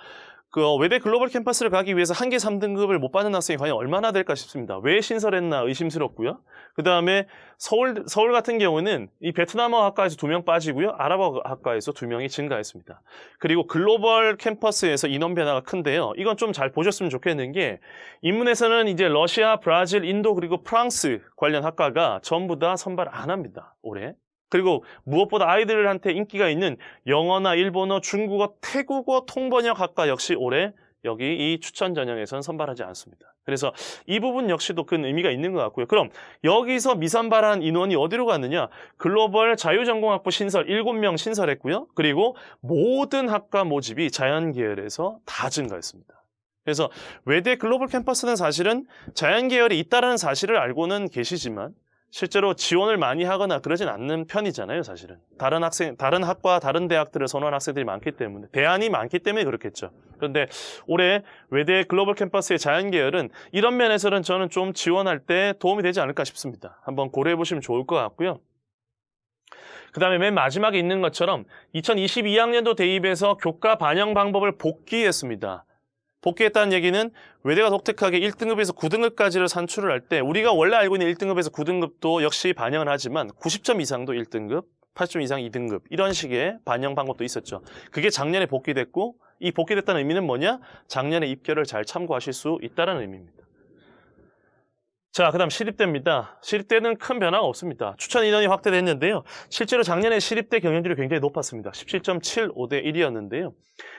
그 외대 글로벌 캠퍼스를 가기 위해서 한계 3등급을 못 받는 학생이 과연 얼마나 될까 싶습니다. 왜 신설했나 의심스럽고요. 그 다음에 서울 같은 경우는 이 베트남어 학과에서 2명 빠지고요. 아랍어 학과에서 2명이 증가했습니다. 그리고 글로벌 캠퍼스에서 인원 변화가 큰데요. 이건 좀 잘 보셨으면 좋겠는 게 인문에서는 이제 러시아, 브라질, 인도 그리고 프랑스 관련 학과가 전부 다 선발 안 합니다. 올해. 그리고 무엇보다 아이들한테 인기가 있는 영어나 일본어, 중국어, 태국어, 통번역 학과 역시 올해 여기 이 추천 전형에서는 선발하지 않습니다. 그래서 이 부분 역시도 큰 의미가 있는 것 같고요. 그럼 여기서 미선발한 인원이 어디로 갔느냐? 글로벌 자유전공학부 신설 7명 신설했고요. 그리고 모든 학과 모집이 자연계열에서 다 증가했습니다. 그래서 외대 글로벌 캠퍼스는 사실은 자연계열이 있다는 사실을 알고는 계시지만 실제로 지원을 많이 하거나 그러진 않는 편이잖아요, 사실은. 다른 학과, 다른 대학들을 선호하는 학생들이 많기 때문에, 대안이 많기 때문에 그렇겠죠. 그런데 올해 외대 글로벌 캠퍼스의 자연계열은 이런 면에서는 저는 좀 지원할 때 도움이 되지 않을까 싶습니다. 한번 고려해 보시면 좋을 것 같고요. 그 다음에 맨 마지막에 있는 것처럼 2022학년도 대입에서 교과 반영 방법을 복귀했습니다. 복귀했다는 얘기는 외대가 독특하게 1등급에서 9등급까지를 산출을 할 때 우리가 원래 알고 있는 1등급에서 9등급도 역시 반영을 하지만 90점 이상도 1등급, 80점 이상 2등급 이런 식의 반영 방법도 있었죠. 그게 작년에 복귀됐고 이 복귀됐다는 의미는 뭐냐? 작년에 입결을 잘 참고하실 수 있다는 의미입니다. 자, 그 다음 시립대입니다. 시립대는 큰 변화가 없습니다. 추천 인원이 확대됐는데요. 실제로 작년에 시립대 경쟁률이 굉장히 높았습니다. 17.75대 1이었는데요.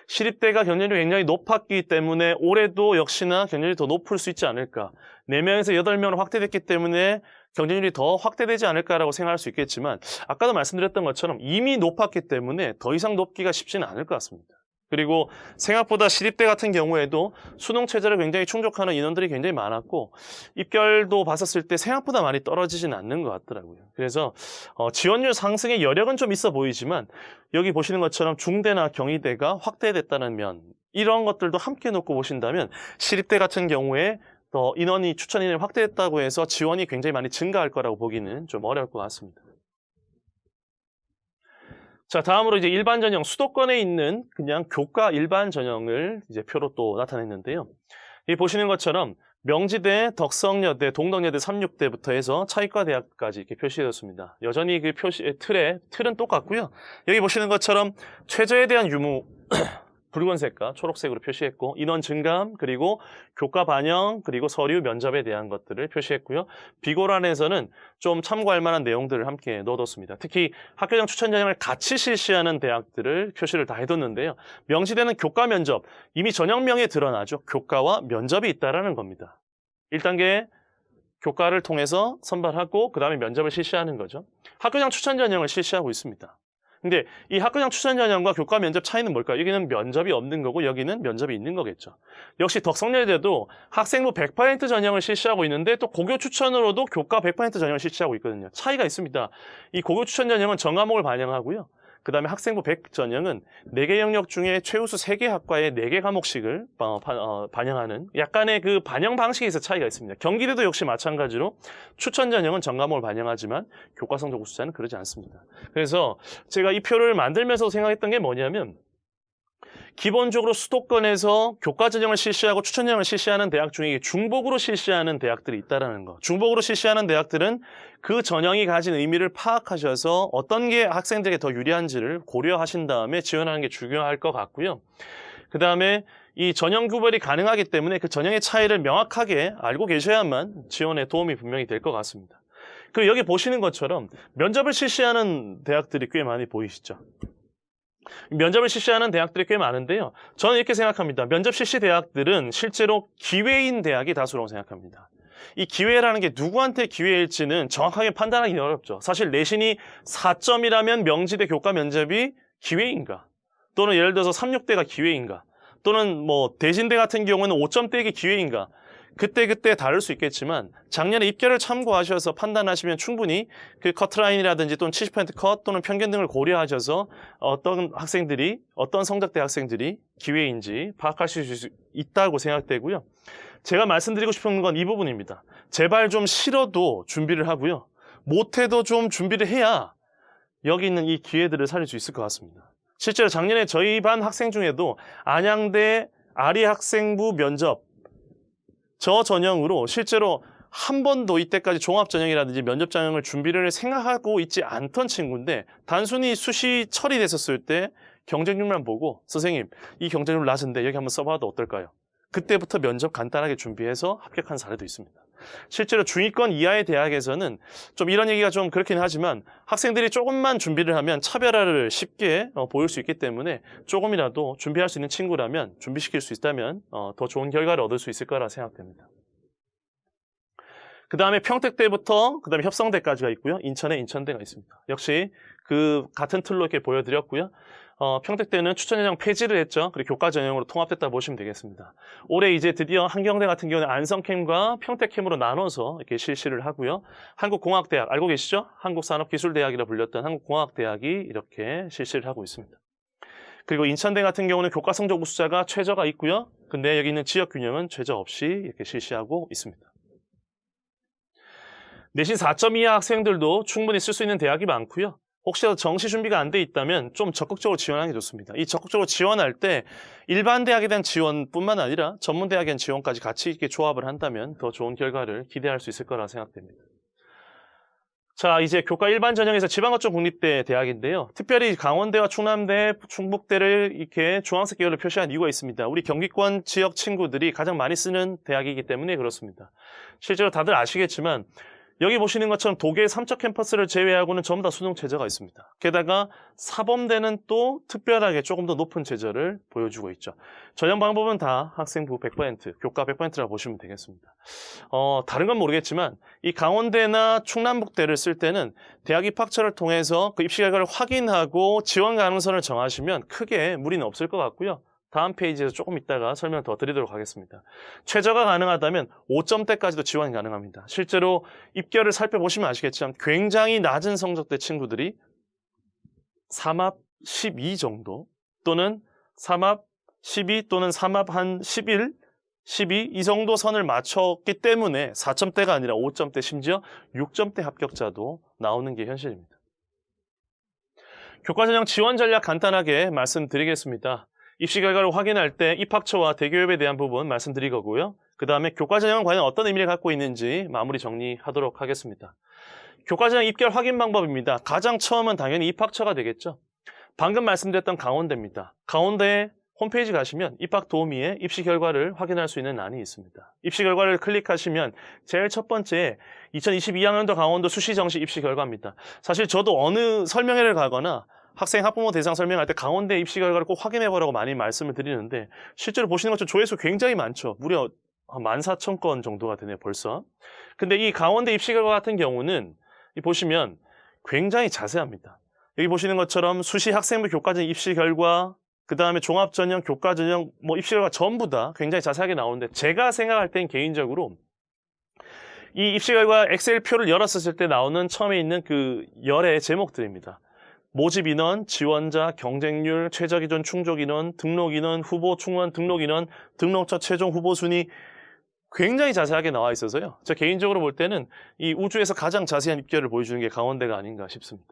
시립대가 경쟁률이 굉장히 높았기 때문에 올해도 역시나 경쟁률이 더 높을 수 있지 않을까. 4명에서 8명으로 확대됐기 때문에 경쟁률이 더 확대되지 않을까라고 생각할 수 있겠지만 아까도 말씀드렸던 것처럼 이미 높았기 때문에 더 이상 높기가 쉽지는 않을 것 같습니다. 그리고 생각보다 시립대 같은 경우에도 수능 체제를 굉장히 충족하는 인원들이 굉장히 많았고 입결도 봤었을 때 생각보다 많이 떨어지진 않는 것 같더라고요. 그래서 지원율 상승의 여력은 좀 있어 보이지만 여기 보시는 것처럼 중대나 경희대가 확대됐다는 면 이런 것들도 함께 놓고 보신다면 시립대 같은 경우에 더 추천 인원이 확대됐다고 해서 지원이 굉장히 많이 증가할 거라고 보기는 좀 어려울 것 같습니다. 자, 다음으로 이제 일반 전형, 수도권에 있는 그냥 교과 일반 전형을 이제 표로 또 나타냈는데요. 이 보시는 것처럼 명지대, 덕성여대, 동덕여대 36대부터 해서 차이과 대학까지 이렇게 표시되었습니다. 여전히 그 틀은 똑같고요. 여기 보시는 것처럼 최저에 대한 유무, 붉은색과 초록색으로 표시했고 인원 증감, 그리고 교과 반영, 그리고 서류 면접에 대한 것들을 표시했고요. 비고란에서는 좀 참고할 만한 내용들을 함께 넣어뒀습니다. 특히 학교장 추천 전형을 같이 실시하는 대학들을 표시를 다 해뒀는데요. 명시대는 교과 면접, 이미 전형명에 드러나죠. 교과와 면접이 있다는 겁니다. 1단계 교과를 통해서 선발하고 그 다음에 면접을 실시하는 거죠. 학교장 추천 전형을 실시하고 있습니다. 근데 이 학교장 추천 전형과 교과 면접 차이는 뭘까요? 여기는 면접이 없는 거고 여기는 면접이 있는 거겠죠. 역시 덕성여대도 학생부 100% 전형을 실시하고 있는데 또 고교 추천으로도 교과 100% 전형을 실시하고 있거든요. 차이가 있습니다. 이 고교 추천 전형은 전과목을 반영하고요. 그 다음에 학생부 100 전형은 4개 영역 중에 최우수 3개 학과의 4개 과목씩을 반영하는 약간의 그 반영 방식에서 차이가 있습니다. 경기대도 역시 마찬가지로 추천 전형은 전과목을 반영하지만 교과 성적 우수자는 그러지 않습니다. 그래서 제가 이 표를 만들면서 생각했던 게 뭐냐면 기본적으로 수도권에서 교과 전형을 실시하고 추천 전형을 실시하는 대학 중에 중복으로 실시하는 대학들이 있다는 거. 중복으로 실시하는 대학들은 그 전형이 가진 의미를 파악하셔서 어떤 게 학생들에게 더 유리한지를 고려하신 다음에 지원하는 게 중요할 것 같고요. 그 다음에 이 전형 구별이 가능하기 때문에 그 전형의 차이를 명확하게 알고 계셔야만 지원에 도움이 분명히 될 것 같습니다. 그리고 여기 보시는 것처럼 면접을 실시하는 대학들이 꽤 많이 보이시죠? 면접을 실시하는 대학들이 꽤 많은데요. 저는 이렇게 생각합니다. 면접 실시 대학들은 실제로 기회인 대학이 다수라고 생각합니다. 이 기회라는 게 누구한테 기회일지는 정확하게 판단하기 어렵죠. 사실 내신이 4점이라면 명지대 교과 면접이 기회인가? 또는 예를 들어서 369대가 기회인가? 또는 뭐 대신대 같은 경우는 5점대가 기회인가? 그때 다를 수 있겠지만 작년에 입결을 참고하셔서 판단하시면 충분히 그 커트라인이라든지 또는 70% 컷 또는 편견 등을 고려하셔서 어떤 학생들이 어떤 성적대 학생들이 기회인지 파악하실 수 있다고 생각되고요. 제가 말씀드리고 싶은 건 이 부분입니다. 제발 좀 싫어도 준비를 하고요. 못해도 좀 준비를 해야 여기 있는 이 기회들을 살릴 수 있을 것 같습니다. 실제로 작년에 저희 반 학생 중에도 안양대 아리학생부 면접 저 전형으로 실제로 한 번도 이때까지 종합전형이라든지 면접 전형을 준비를 생각하고 있지 않던 친구인데 단순히 수시 처리됐었을 때 경쟁률만 보고 선생님 이 경쟁률 낮은데 여기 한번 써봐도 어떨까요? 그때부터 면접 간단하게 준비해서 합격한 사례도 있습니다. 실제로 중위권 이하의 대학에서는 좀 이런 얘기가 좀 그렇긴 하지만 학생들이 조금만 준비를 하면 차별화를 쉽게 보일 수 있기 때문에 조금이라도 준비할 수 있는 친구라면 준비시킬 수 있다면 더 좋은 결과를 얻을 수 있을 거라 생각됩니다. 그 다음에 평택대부터 그 다음에 협성대까지가 있고요. 인천에 인천대가 있습니다. 역시 그 같은 틀로 이렇게 보여드렸고요. 평택대는 추천 전형 폐지를 했죠. 그리고 교과 전형으로 통합됐다 보시면 되겠습니다. 올해 이제 드디어 한경대 같은 경우는 안성캠과 평택캠으로 나눠서 이렇게 실시를 하고요. 한국공학대학 알고 계시죠? 한국산업기술대학이라 불렸던 한국공학대학이 이렇게 실시를 하고 있습니다. 그리고 인천대 같은 경우는 교과 성적 우수자가 최저가 있고요. 근데 여기 있는 지역균형은 최저 없이 이렇게 실시하고 있습니다. 내신 4점 이하 학생들도 충분히 쓸 수 있는 대학이 많고요. 혹시라도 정시 준비가 안 돼 있다면 좀 적극적으로 지원하는 게 좋습니다. 이 적극적으로 지원할 때 일반 대학에 대한 지원뿐만 아니라 전문 대학에 대한 지원까지 같이 이렇게 조합을 한다면 더 좋은 결과를 기대할 수 있을 거라 생각됩니다. 자, 이제 교과 일반 전형에서 지방어촌 국립대 대학인데요. 특별히 강원대와 충남대, 충북대를 이렇게 주황색 계열로 표시한 이유가 있습니다. 우리 경기권 지역 친구들이 가장 많이 쓰는 대학이기 때문에 그렇습니다. 실제로 다들 아시겠지만 여기 보시는 것처럼 독일 삼척 캠퍼스를 제외하고는 전부 다 수능 최저가 있습니다. 게다가 사범대는 또 특별하게 조금 더 높은 최저를 보여주고 있죠. 전형 방법은 다 학생부 100%, 교과 100%라고 보시면 되겠습니다. 다른 건 모르겠지만 이 강원대나 충남북대를 쓸 때는 대학 입학처를 통해서 그 입시 결과를 확인하고 지원 가능성을 정하시면 크게 무리는 없을 것 같고요. 다음 페이지에서 조금 이따가 설명 더 드리도록 하겠습니다. 최저가 가능하다면 5점대까지도 지원이 가능합니다. 실제로 입결을 살펴보시면 아시겠지만 굉장히 낮은 성적대 친구들이 3합 12 정도 또는 3합 12 또는 3합 한 11, 12 이 정도 선을 맞췄기 때문에 4점대가 아니라 5점대 심지어 6점대 합격자도 나오는 게 현실입니다. 교과전형 지원 전략 간단하게 말씀드리겠습니다. 입시 결과를 확인할 때 입학처와 대교협에 대한 부분 말씀드릴 거고요. 그 다음에 교과전형은 과연 어떤 의미를 갖고 있는지 마무리 정리하도록 하겠습니다. 교과전형 입결 확인 방법입니다. 가장 처음은 당연히 입학처가 되겠죠. 방금 말씀드렸던 강원대입니다. 강원대 홈페이지 가시면 입학 도우미에 입시 결과를 확인할 수 있는 란이 있습니다. 입시 결과를 클릭하시면 제일 첫 번째 2022학년도 강원도 수시 정시 입시 결과입니다. 사실 저도 어느 설명회를 가거나 학생 학부모 대상 설명할 때 강원대 입시 결과를 꼭 확인해보라고 많이 말씀을 드리는데 실제로 보시는 것처럼 조회수 굉장히 많죠. 무려 14,000건 정도가 되네요, 벌써. 근데 이 강원대 입시 결과 같은 경우는 보시면 굉장히 자세합니다. 여기 보시는 것처럼 수시 학생부 교과전 입시 결과, 그 다음에 종합전형, 교과전형, 입시 결과 전부 다 굉장히 자세하게 나오는데 제가 생각할 땐 개인적으로 이 입시 결과 엑셀표를 열었을 때 나오는 처음에 있는 그 열의 제목들입니다. 모집 인원, 지원자, 경쟁률, 최저기준 충족 인원, 등록 인원, 후보 충원 등록 인원, 등록처 최종 후보 순위 굉장히 자세하게 나와 있어서요. 저 개인적으로 볼 때는 이 우주에서 가장 자세한 입결을 보여주는 게 강원대가 아닌가 싶습니다.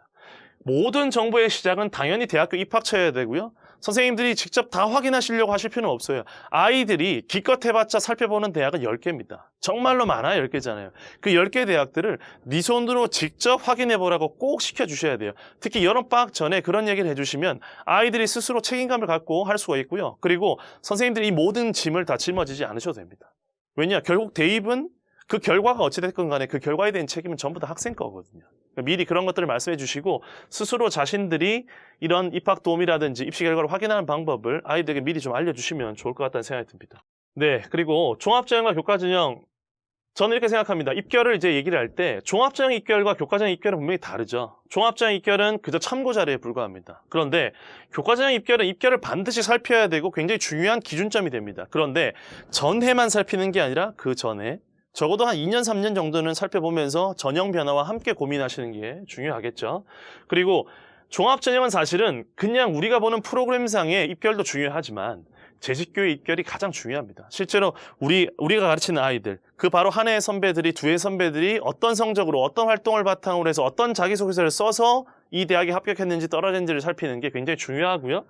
모든 정보의 시작은 당연히 대학교 입학처여야 되고요. 선생님들이 직접 다 확인하시려고 하실 필요는 없어요. 아이들이 기껏 해봤자 살펴보는 대학은 10개입니다. 정말로 많아요. 10개잖아요. 그 10개 대학들을 네 손으로 직접 확인해보라고 꼭 시켜주셔야 돼요. 특히 여름방학 전에 그런 얘기를 해주시면 아이들이 스스로 책임감을 갖고 할 수가 있고요. 그리고 선생님들이 이 모든 짐을 다 짊어지지 않으셔도 됩니다. 왜냐? 결국 대입은 그 결과가 어찌됐건 간에 그 결과에 대한 책임은 전부 다 학생 거거든요. 미리 그런 것들을 말씀해 주시고 스스로 자신들이 이런 입학 도움이라든지 입시 결과를 확인하는 방법을 아이들에게 미리 좀 알려주시면 좋을 것 같다는 생각이 듭니다. 네, 그리고 종합전형과 교과전형, 저는 이렇게 생각합니다. 입결을 이제 얘기를 할 때 종합전형 입결과 교과전형 입결은 분명히 다르죠. 종합전형 입결은 그저 참고 자료에 불과합니다. 그런데 교과전형 입결은 입결을 반드시 살펴야 되고 굉장히 중요한 기준점이 됩니다. 그런데 전해만 살피는 게 아니라 그 전에 적어도 한 2년, 3년 정도는 살펴보면서 전형 변화와 함께 고민하시는 게 중요하겠죠. 그리고 종합전형은 사실은 그냥 우리가 보는 프로그램상의 입결도 중요하지만 재직교육 입결이 가장 중요합니다. 실제로 우리가 가르치는 아이들, 그 바로 한 해의 선배들이, 두 해의 선배들이 어떤 성적으로 어떤 활동을 바탕으로 해서 어떤 자기소개서를 써서 이 대학에 합격했는지 떨어졌는지를 살피는 게 굉장히 중요하고요.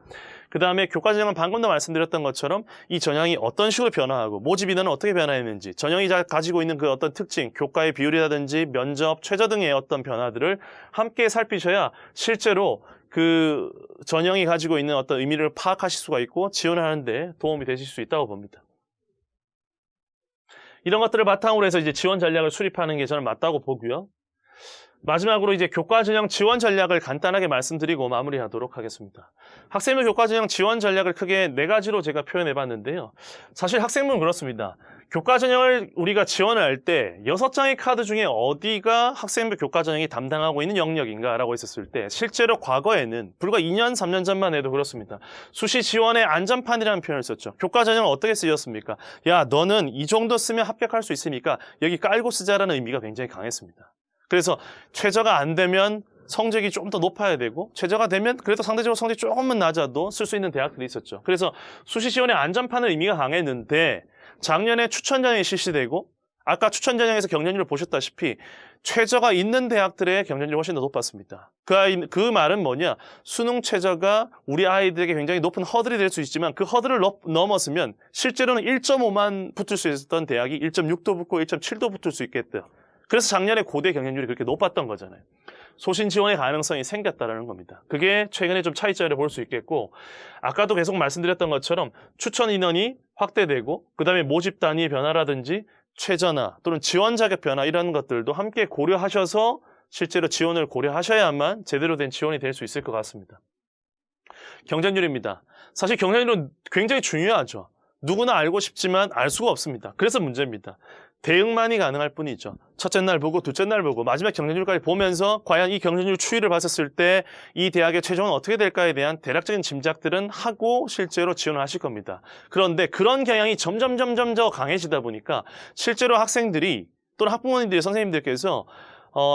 그 다음에 교과전형은 방금도 말씀드렸던 것처럼 이 전형이 어떤 식으로 변화하고 모집 인원은 어떻게 변화했는지, 전형이 가지고 있는 그 어떤 특징, 교과의 비율이라든지 면접, 최저 등의 어떤 변화들을 함께 살피셔야 실제로 그 전형이 가지고 있는 어떤 의미를 파악하실 수가 있고 지원을 하는데 도움이 되실 수 있다고 봅니다. 이런 것들을 바탕으로 해서 이제 지원 전략을 수립하는 게 저는 맞다고 보고요. 마지막으로 이제 교과전형 지원 전략을 간단하게 말씀드리고 마무리하도록 하겠습니다. 학생부 교과전형 지원 전략을 크게 4가지로 제가 표현해 봤는데요. 사실 학생부는 그렇습니다. 교과전형을 우리가 지원을 할 때 6장의 카드 중에 어디가 학생부 교과전형이 담당하고 있는 영역인가라고 했었을 때 실제로 과거에는 불과 2년, 3년 전만 해도 그렇습니다. 수시 지원의 안전판이라는 표현을 썼죠. 교과전형은 어떻게 쓰였습니까? 야, 너는 이 정도 쓰면 합격할 수 있으니까 여기 깔고 쓰자라는 의미가 굉장히 강했습니다. 그래서 최저가 안 되면 성적이 좀 더 높아야 되고 최저가 되면 그래도 상대적으로 성적이 조금만 낮아도 쓸 수 있는 대학들이 있었죠. 그래서 수시 지원의 안전판의 의미가 강했는데 작년에 추천전형이 실시되고 아까 추천전형에서 경쟁률을 보셨다시피 최저가 있는 대학들의 경쟁률이 훨씬 더 높았습니다. 그 말은 뭐냐? 수능 최저가 우리 아이들에게 굉장히 높은 허들이 될 수 있지만 그 허들을 넘었으면 실제로는 1.5만 붙을 수 있었던 대학이 1.6도 붙고 1.7도 붙을 수 있겠다. 그래서 작년에 고대 경쟁률이 그렇게 높았던 거잖아요. 소신 지원의 가능성이 생겼다는 겁니다. 그게 최근에 좀 차이점을 볼 수 있겠고 아까도 계속 말씀드렸던 것처럼 추천 인원이 확대되고 그다음에 모집 단위의 변화라든지 최저나 또는 지원 자격 변화 이런 것들도 함께 고려하셔서 실제로 지원을 고려하셔야만 제대로 된 지원이 될 수 있을 것 같습니다. 경쟁률입니다. 사실 경쟁률은 굉장히 중요하죠. 누구나 알고 싶지만 알 수가 없습니다. 그래서 문제입니다. 대응만이 가능할 뿐이죠. 첫째 날 보고 둘째 날 보고 마지막 경쟁률까지 보면서 과연 이 경쟁률 추이를 봤었을 때 이 대학의 최종은 어떻게 될까에 대한 대략적인 짐작들은 하고 실제로 지원을 하실 겁니다. 그런데 그런 경향이 점점 더 강해지다 보니까 실제로 학생들이 또는 학부모님들이 선생님들께서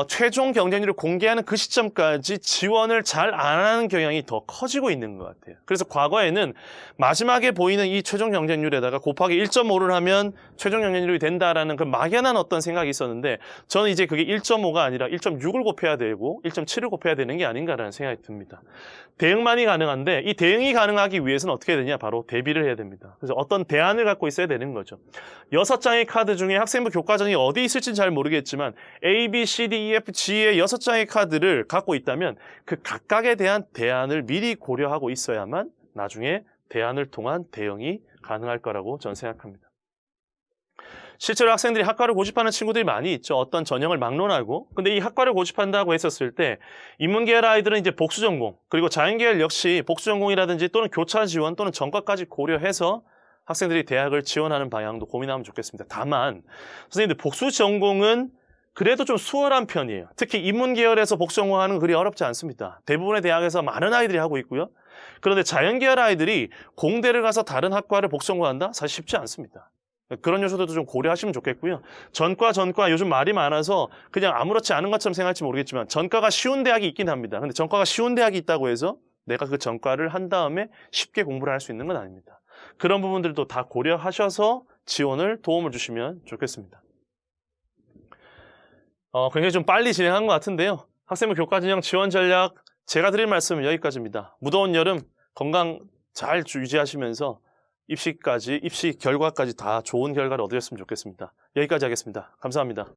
최종 경쟁률을 공개하는 그 시점까지 지원을 잘 안 하는 경향이 더 커지고 있는 것 같아요. 그래서 과거에는 마지막에 보이는 이 최종 경쟁률에다가 곱하기 1.5를 하면 최종 경쟁률이 된다라는 그 막연한 어떤 생각이 있었는데 저는 이제 그게 1.5가 아니라 1.6을 곱해야 되고 1.7을 곱해야 되는 게 아닌가라는 생각이 듭니다. 대응만이 가능한데 이 대응이 가능하기 위해서는 어떻게 해야 되냐? 바로 대비를 해야 됩니다. 그래서 어떤 대안을 갖고 있어야 되는 거죠. 6장의 카드 중에 학생부 교과전이 어디 있을지는 잘 모르겠지만 A, B, C, D, E, F, G의 6장의 카드를 갖고 있다면 그 각각에 대한 대안을 미리 고려하고 있어야만 나중에 대안을 통한 대응이 가능할 거라고 저는 생각합니다. 실제로 학생들이 학과를 고집하는 친구들이 많이 있죠. 어떤 전형을 막론하고. 근데 이 학과를 고집한다고 했었을 때 인문계열 아이들은 이제 복수전공 그리고 자연계열 역시 복수전공이라든지 또는 교차 지원 또는 전과까지 고려해서 학생들이 대학을 지원하는 방향도 고민하면 좋겠습니다. 다만 선생님들 복수전공은 그래도 좀 수월한 편이에요. 특히 인문계열에서 복수전공하는 건 그리 어렵지 않습니다. 대부분의 대학에서 많은 아이들이 하고 있고요. 그런데 자연계열 아이들이 공대를 가서 다른 학과를 복수전공한다? 사실 쉽지 않습니다. 그런 요소들도 좀 고려하시면 좋겠고요. 전과 요즘 말이 많아서 그냥 아무렇지 않은 것처럼 생각할지 모르겠지만 전과가 쉬운 대학이 있긴 합니다. 근데 전과가 쉬운 대학이 있다고 해서 내가 그 전과를 한 다음에 쉽게 공부를 할 수 있는 건 아닙니다. 그런 부분들도 다 고려하셔서 지원을 도움을 주시면 좋겠습니다. 굉장히 좀 빨리 진행한 것 같은데요. 학생부 교과전형 지원 전략 제가 드릴 말씀은 여기까지입니다. 무더운 여름 건강 잘 유지하시면서 입시 결과까지 다 좋은 결과를 얻으셨으면 좋겠습니다. 여기까지 하겠습니다. 감사합니다.